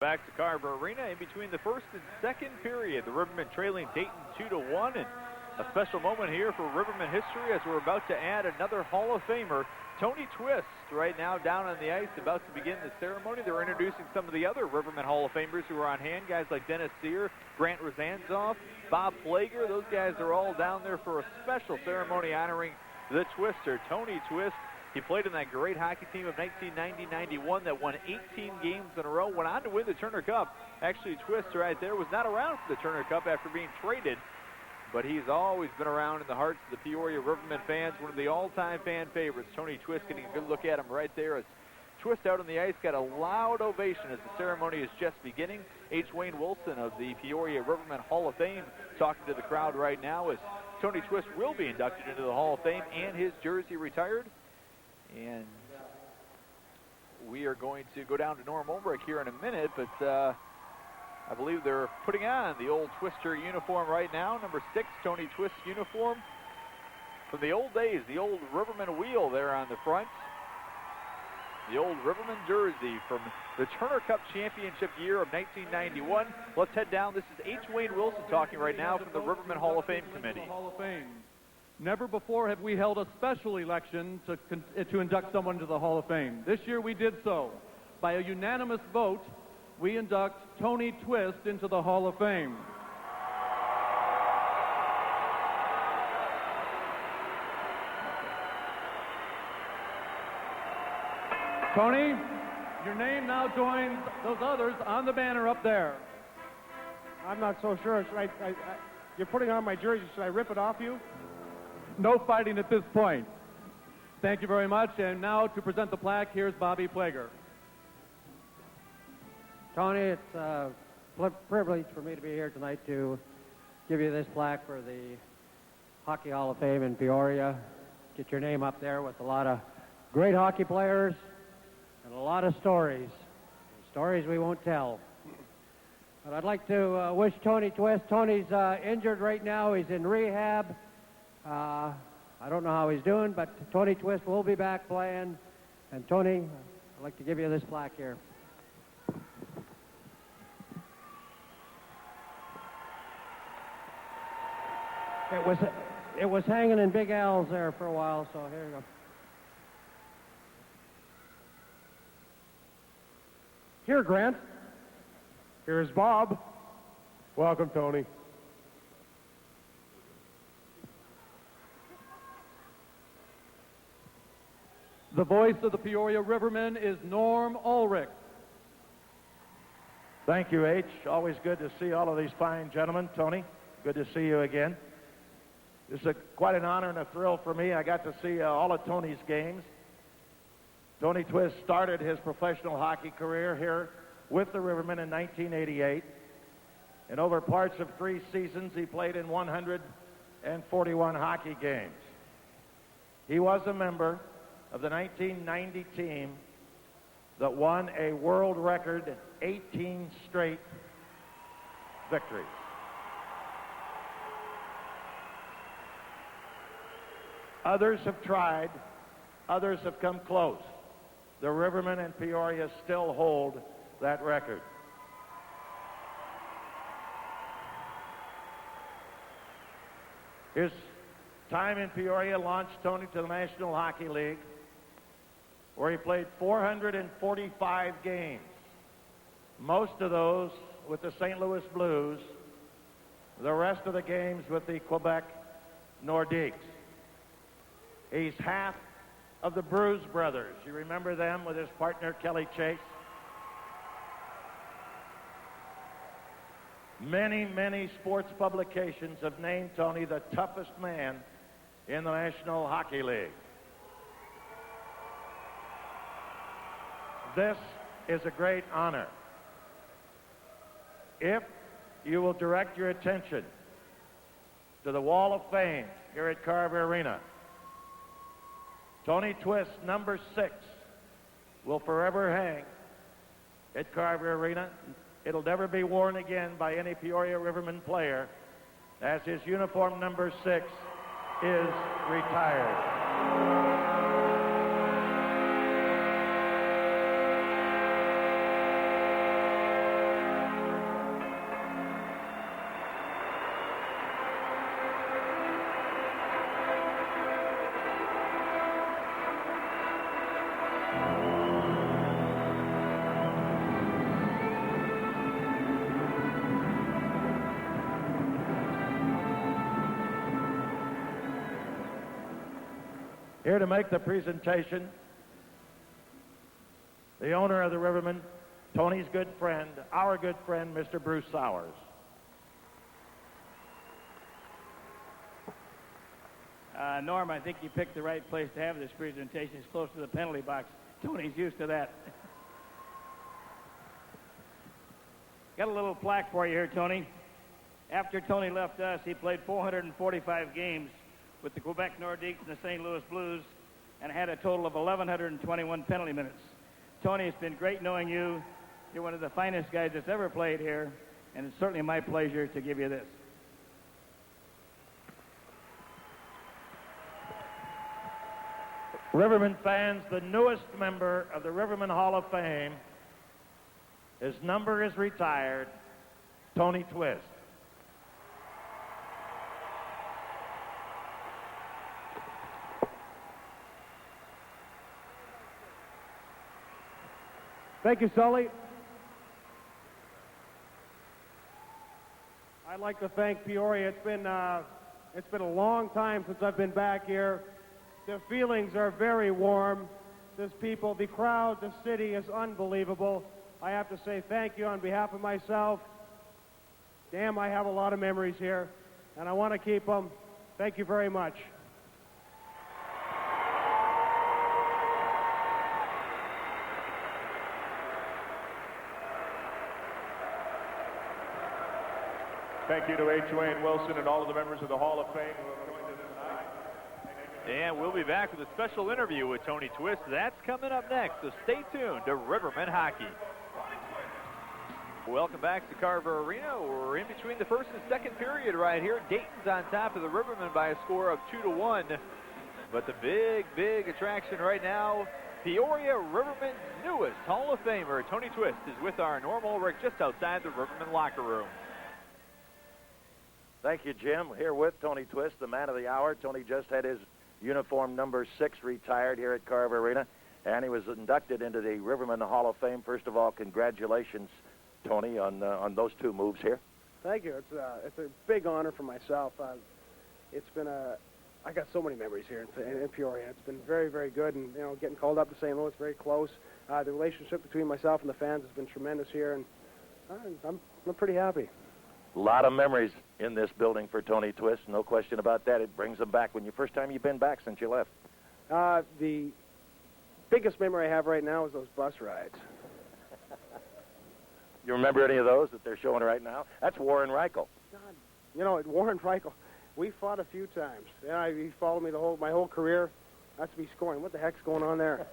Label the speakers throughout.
Speaker 1: Back to Carver Arena in between the first and second period. The Rivermen trailing Dayton 2-1, and a special moment here for Rivermen history as we're about to add another Hall of Famer, Tony Twist, right now down on the ice, about to begin the ceremony. They're introducing some of the other Rivermen Hall of Famers who are on hand, guys like Dennis Sear, Grant Rozanzoff, Bob Plager. Those guys are all down there for a special ceremony honoring the Twister, Tony Twist. He played in that great hockey team of 1990-91 that won 18 games in a row, went on to win the Turner Cup. Actually, Twist right there was not around for the Turner Cup after being traded, but he's always been around in the hearts of the Peoria Rivermen fans, one of the all-time fan favorites. Tony Twist, getting a good look at him right there as Twist out on the ice got a loud ovation as the ceremony is just beginning. H. Wayne Wilson of the Peoria Rivermen Hall of Fame talking to the crowd right now as Tony Twist will be inducted into the Hall of Fame and his jersey retired. And we are going to go down to Norm Olbrich here in a minute, but I believe they're putting on the old Twister uniform right now, number 6, Tony Twist uniform. From the old days, the old Rivermen wheel there on the front. The old Rivermen jersey from the Turner Cup Championship year of 1991. Let's head down. This is H. Wayne Wilson talking right now from the Rivermen Hall of Fame Committee.
Speaker 2: Hall of Fame. Never before have we held a special election to induct someone to the Hall of Fame. This year we did so. By a unanimous vote, we induct Tony Twist into the Hall of Fame. Tony, your name now joins those others on the banner up there.
Speaker 3: I'm not so sure. You're putting on my jersey. Should I rip it off you?
Speaker 2: No fighting at this point. Thank you very much. And now to present the plaque, here's Bobby Plager.
Speaker 4: Tony, it's a privilege for me to be here tonight to give you this plaque for the Hockey Hall of Fame in Peoria. Get your name up there with a lot of great hockey players and a lot of stories. Stories we won't tell. But I'd like to wish Tony Twist. Tony's injured right now. He's in rehab. I don't know how he's doing, but Tony Twist will be back playing. And Tony, I'd like to give you this plaque here. It was hanging in Big Al's there for a while, so here you go.
Speaker 3: Here, Grant. Here's Bob. Welcome, Tony.
Speaker 2: The voice of the Peoria Rivermen is Norm Ulrich.
Speaker 5: Thank you, H. Always good to see all of these fine gentlemen. Tony, good to see you again. This is quite an honor and a thrill for me. I got to see all of Tony's games. Tony Twist started his professional hockey career here with the Rivermen in 1988. And over parts of 3 seasons, he played in 141 hockey games. He was a member of the 1990 team that won a world record 18 straight victories. Others have tried, others have come close. The Rivermen and Peoria still hold that record. His time in Peoria launched Tony to the National Hockey League, where he played 445 games, most of those with the St. Louis Blues, the rest of the games with the Quebec Nordiques. He's half of the Bruce brothers. You remember them with his partner Kelly Chase? Many, many sports publications have named Tony the toughest man in the National Hockey League. This is a great honor. If you will direct your attention to the Wall of Fame here at Carver Arena, Tony Twist, number 6, will forever hang at Carver Arena. It'll never be worn again by any Peoria Rivermen player, as his uniform number 6 is retired. Here to make the presentation, the owner of the Rivermen, Tony's good friend, our good friend, Mr. Bruce Sowers.
Speaker 6: Norm, I think you picked the right place to have this presentation. It's close to the penalty box. Tony's used to that. Got a little plaque for you here, Tony. After Tony left us, he played 445 games with the Quebec Nordiques and the St. Louis Blues and had a total of 1,121 penalty minutes. Tony, it's been great knowing you. You're one of the finest guys that's ever played here, and it's certainly my pleasure to give you this.
Speaker 5: Rivermen fans, the newest member of the Rivermen Hall of Fame, his number is retired, Tony Twist.
Speaker 3: Thank you, Sully. I'd like to thank Peoria. It's been a long time since I've been back here. The feelings are very warm. This people, the crowd, the city is unbelievable. I have to say thank you on behalf of myself. Damn, I have a lot of memories here, and I want to keep them. Thank you very much.
Speaker 7: Thank you to H. Wayne Wilson and all of the members of the Hall of Fame who have joined us tonight.
Speaker 1: And we'll be back with a special interview with Tony Twist. That's coming up next, so stay tuned to Rivermen Hockey. Welcome back to Carver Arena. We're in between the first and second period right here. Dayton's on top of the Rivermen by a score of 2-1. But the big attraction right now, Peoria Rivermen's newest Hall of Famer, Tony Twist, is with our Norm Ulrich just outside the Rivermen locker room.
Speaker 5: Thank you, Jim. Here with Tony Twist, the man of the hour. Tony just had his uniform number 6 retired here at Carver Arena, and he was inducted into the Rivermen Hall of Fame. First of all, congratulations, Tony, on those 2 moves here.
Speaker 8: Thank you. It's a big honor for myself. I got so many memories here in Peoria. It's been very, very good, and getting called up to St. Louis, very close. The relationship between myself and the fans has been tremendous here, and I'm pretty happy.
Speaker 5: A lot of memories in this building for Tony Twist, no question about that. It brings them back. First time you've been back since you left?
Speaker 8: The biggest memory I have right now is those bus rides.
Speaker 5: You remember any of those that they're showing right now? That's Warren Reichel.
Speaker 8: God, Warren Reichel, we fought a few times. He followed me my whole career. That's me scoring. What the heck's going on there?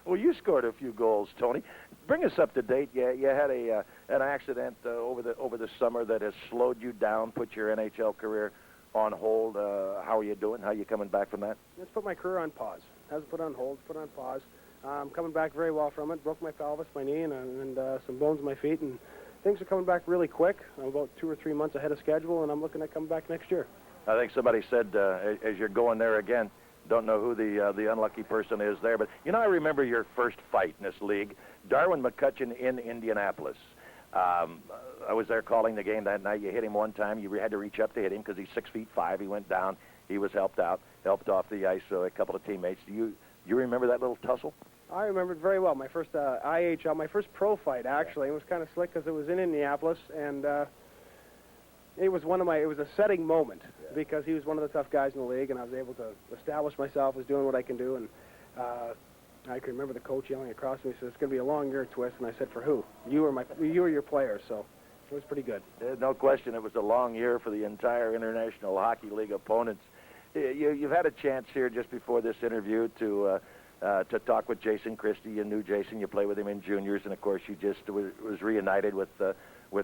Speaker 5: Well, you scored a few goals, Tony. Bring us up to date. You had an accident over the summer that has slowed you down, put your NHL career on hold. How are you doing? How are you coming back from that?
Speaker 8: Let's put my career on pause. Hasn't put on hold, put on pause. I'm coming back very well from it. Broke my pelvis, my knee, and some bones in my feet, and things are coming back really quick. I'm about 2 or 3 months ahead of schedule, and I'm looking at coming back next year.
Speaker 5: I think somebody said as you're going there again, don't know who the unlucky person is there, but I remember your first fight in this league, Darwin McCutcheon in Indianapolis. I was there calling the game that night. You hit him one time. You had to reach up to hit him because he's 6'5". He went down. He was helped off the ice. So a couple of teammates. Do you remember that little tussle?
Speaker 8: I remember it very well. My first IHL, my first pro fight actually. It was kind of slick because it was in Indianapolis, and it was a setting moment because he was one of the tough guys in the league, and I was able to establish myself as doing what I can do. And I can remember the coach yelling across me, he said, "It's going to be a long year, Twist." And I said, "For who? You or your players." So it was pretty good.
Speaker 5: No question, it was a long year for the entire International Hockey League opponents. You've had a chance here just before this interview to talk with Jason Christie. You knew Jason. You played with him in juniors, and of course, you just was reunited with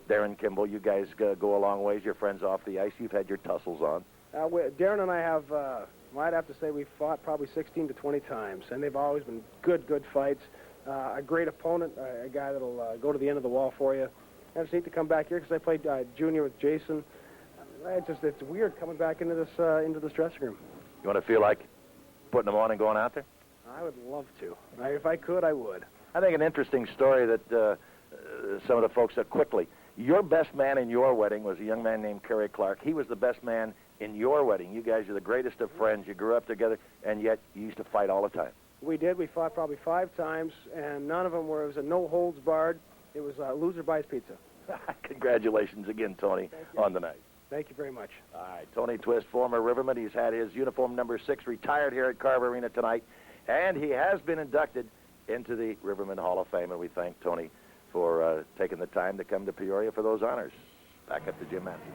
Speaker 5: Darren Kimball. You guys go a long ways. You're friends off the ice. You've had your tussles on.
Speaker 8: Darren and I have, I'd have to say we've fought probably 16 to 20 times, and they've always been good fights. A great opponent, a guy that'll go to the end of the wall for you. And it's neat to come back here because I played junior with Jason. It's weird coming back into this dressing room.
Speaker 5: You want to feel like putting them on and going out there?
Speaker 8: I would love to. If I could, I would.
Speaker 5: I think an interesting story that some of the folks said quickly. Your best man in your wedding was a young man named Kerry Clark. He was the best man in your wedding. You guys are the greatest of friends. You grew up together, and yet you used to fight all the time.
Speaker 8: We did. We fought probably 5 times, and none of them were. It was a no holds barred. It was loser buys pizza.
Speaker 5: Congratulations again, Tony, on the night.
Speaker 8: Thank you very much.
Speaker 5: All right, Tony Twist, former Riverman. He's had his uniform number 6 retired here at Carver Arena tonight, and he has been inducted into the Riverman Hall of Fame, and we thank Tony for taking the time to come to Peoria for those honors. Back up to Jim Matthews.